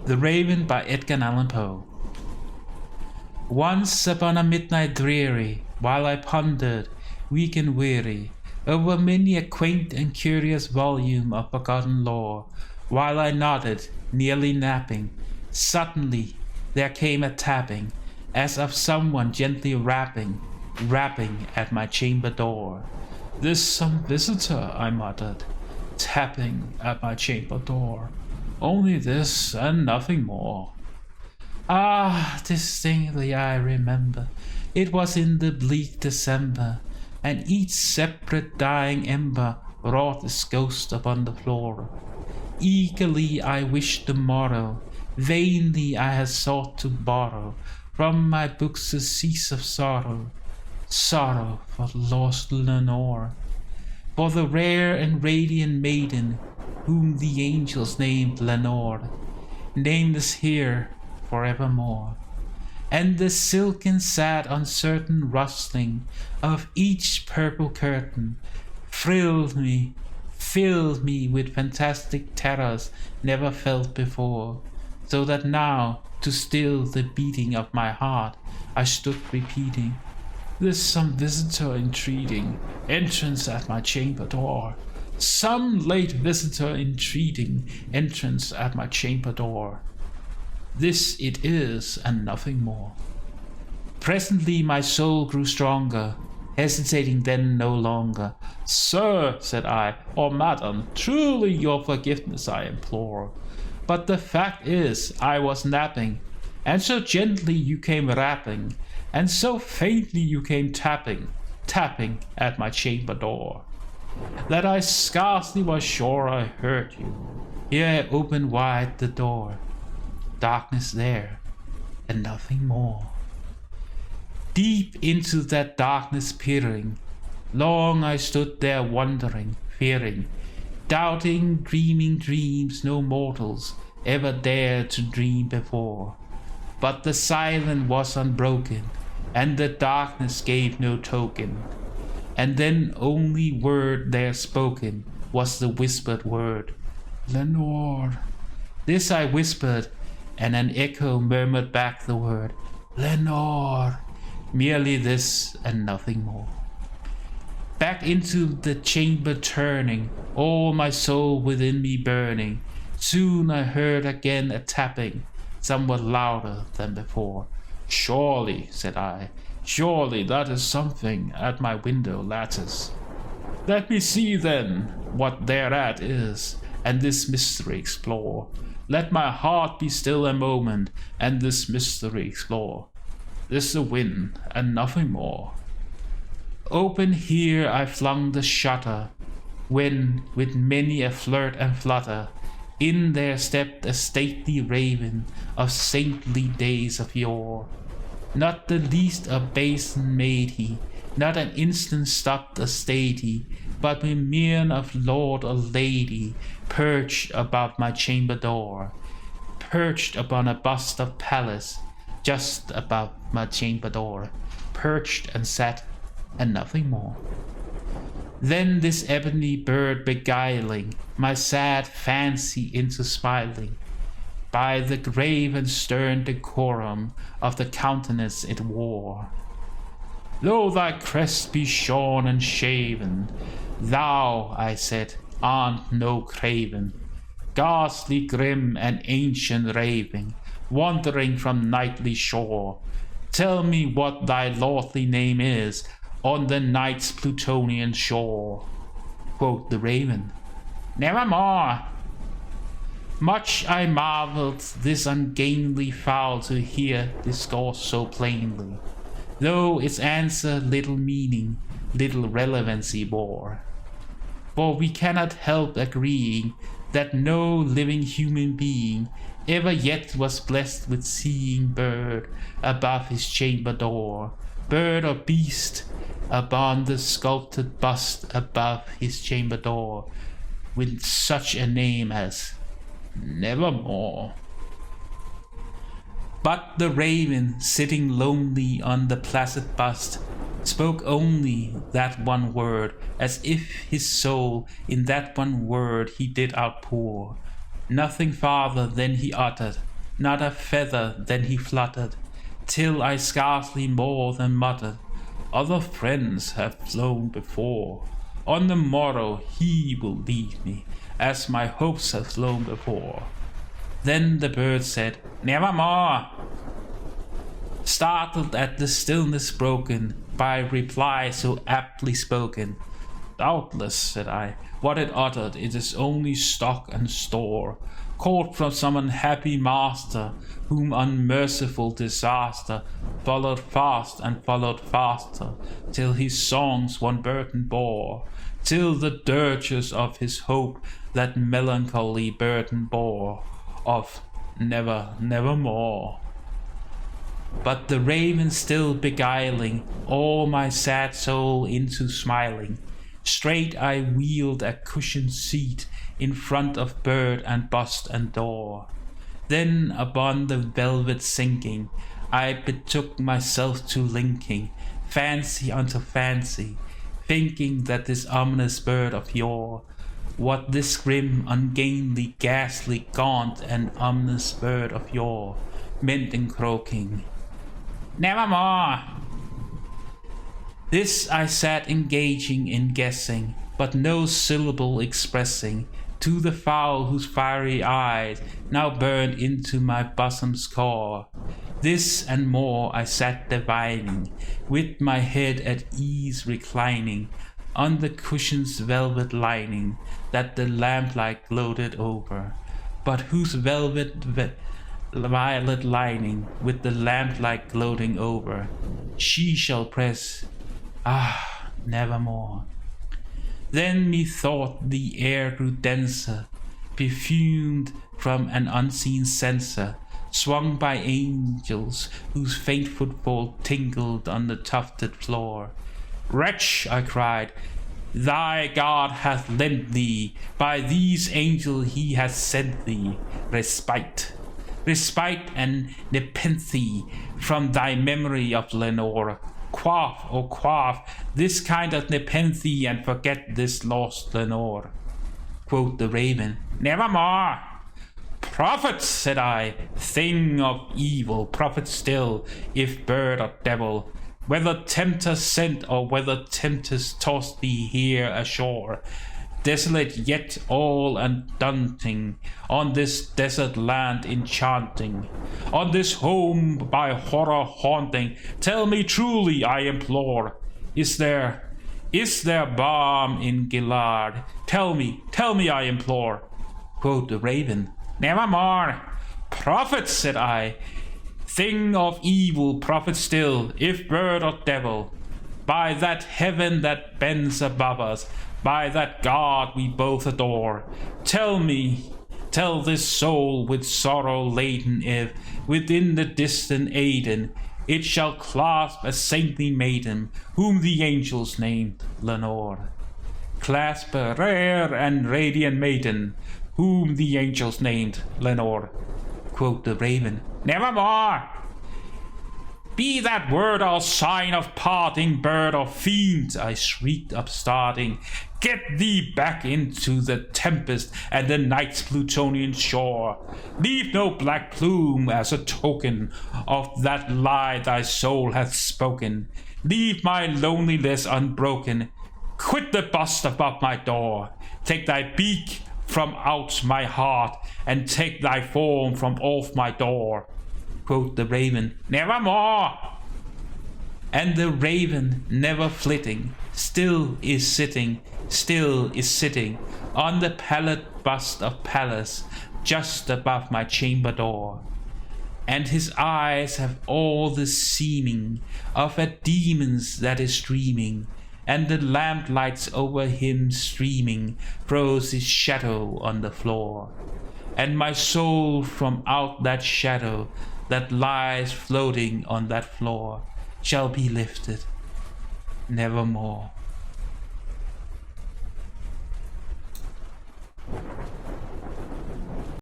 The Raven by Edgar Allan Poe. Once upon a midnight dreary, while I pondered, weak and weary, over many a quaint and curious volume of forgotten lore, while I nodded, nearly napping, suddenly there came a tapping, as of someone gently rapping at my chamber door. "This some visitor," I muttered, tapping at my chamber door. "Only this and nothing more." Ah, distinctly I remember, it was in the bleak December, and each separate dying ember wrought its ghost upon the floor. Eagerly I wished the morrow, vainly I had sought to borrow from my books a cease of sorrow, sorrow for lost Lenore, for the rare and radiant maiden whom the angels named Lenore, nameless here forevermore. And the silken sad uncertain rustling of each purple curtain filled me with fantastic terrors never felt before, so that now, to still the beating of my heart, I stood repeating, "There's some visitor entreating entrance at my chamber door. Some late visitor entreating entrance at my chamber door. This it is, and nothing more." Presently my soul grew stronger, hesitating then no longer. "Sir," said I, "or madam, truly your forgiveness I implore. But the fact is, I was napping, and so gently you came rapping, and so faintly you came tapping at my chamber door, that I scarcely was sure I heard you. Here I opened wide the door. Darkness there, and nothing more." Deep into that darkness peering, long I stood there wondering, fearing, doubting, dreaming dreams no mortals ever dared to dream before. But the silence was unbroken, and the darkness gave no token. And then only word there spoken was the whispered word, "Lenore." This I whispered, and an echo murmured back the word, "Lenore." Merely this and nothing more. Back into the chamber turning, all my soul within me burning, soon I heard again a tapping, somewhat louder than before. "Surely," said I, "surely that is something at my window lattice. Let me see then what thereat is, and this mystery explore. Let my heart be still a moment, and this mystery explore. This the wind, and nothing more." Open here I flung the shutter, when, with many a flirt and flutter, in there stepped a stately raven of saintly days of yore. Not the least obeisance made he, not an instant stopped or stayed he, but with mien of lord or lady, perched above my chamber door, perched upon a bust of Pallas, just above my chamber door, perched and sat, and nothing more. Then this ebony bird beguiling my sad fancy into smiling, by the grave and stern decorum of the countenance it wore. "Though thy crest be shorn and shaven, thou," I said, "art no craven, ghastly grim and ancient raving, wandering from nightly shore. Tell me what thy lordly name is on the night's Plutonian shore." Quoth the raven, "Nevermore." Much I marveled this ungainly fowl to hear discourse so plainly, though its answer little meaning, little relevancy bore. For we cannot help agreeing that no living human being ever yet was blessed with seeing bird above his chamber door, bird or beast upon the sculpted bust above his chamber door, with such a name as Nevermore. But the raven, sitting lonely on the placid bust, spoke only that one word, as if his soul in that one word he did outpour. Nothing farther than he uttered, not a feather then he fluttered, till I scarcely more than muttered, other friends have flown before. On the morrow he will leave me, as my hopes have flown before. Then the bird said, nevermore. Startled at the stillness broken by reply so aptly spoken. Doubtless, said I, what it uttered, it is only stock and store, caught from some unhappy master, whom unmerciful disaster followed fast and followed faster, till his songs one burden bore, till the dirges of his hope that melancholy burden bore, of never, nevermore. But the raven still beguiling all my sad soul into smiling, straight I wheeled a cushioned seat in front of bird and bust and door. Then upon the velvet sinking, I betook myself to linking fancy unto fancy, thinking that this ominous bird of yore, what this grim, ungainly, ghastly, gaunt, and ominous bird of yore meant in croaking, nevermore. This I sat engaging in guessing, but no syllable expressing, to the fowl whose fiery eyes now burned into my bosom's core. This and more I sat divining, with my head at ease reclining, on the cushion's velvet lining, that the lamplight gloated over, but whose velvet violet lining, with the lamplight gloating over, she shall press, nevermore. Then methought the air grew denser, perfumed from an unseen censer, swung by angels whose faint footfall tinkled on the tufted floor. Wretch, I cried, thy God hath lent thee, by these angels he hath sent thee, respite and nepenthe from thy memory of Lenore. Quaff, oh quaff, this kind of nepenthe, and forget this lost Lenore. Quoth the raven, nevermore. Prophet, said I, thing of evil, prophet still, if bird or devil, whether tempter sent or whether tempters tossed thee here ashore, desolate yet all undaunting, on this desert land enchanting, on this home by horror haunting, tell me truly, I implore, is there balm in Gilead? Tell me, I implore. Quoth the raven, nevermore. Prophet, said I, thing of evil, prophet still, if bird or devil, by that heaven that bends above us, by that God we both adore, tell this soul with sorrow laden, if within the distant Aidenn it shall clasp a saintly maiden, whom the angels named Lenore. Clasp a rare and radiant maiden, whom the angels named Lenore. Quoth the raven, nevermore. Be that word or sign of parting, bird or fiend, I shrieked upstarting, get thee back into the tempest and the night's Plutonian shore. Leave no black plume as a token of that lie thy soul hath spoken. Leave my loneliness unbroken. Quit the bust above my door. Take thy beak from out my heart, and take thy form from off my door. Quoth the raven, nevermore. And the raven, never flitting, still is sitting on the pallid bust of Pallas, just above my chamber door. And his eyes have all the seeming of a demon's that is dreaming, and the lamplights over him streaming throws his shadow on the floor. And my soul from out that shadow that lies floating on that floor shall be lifted nevermore.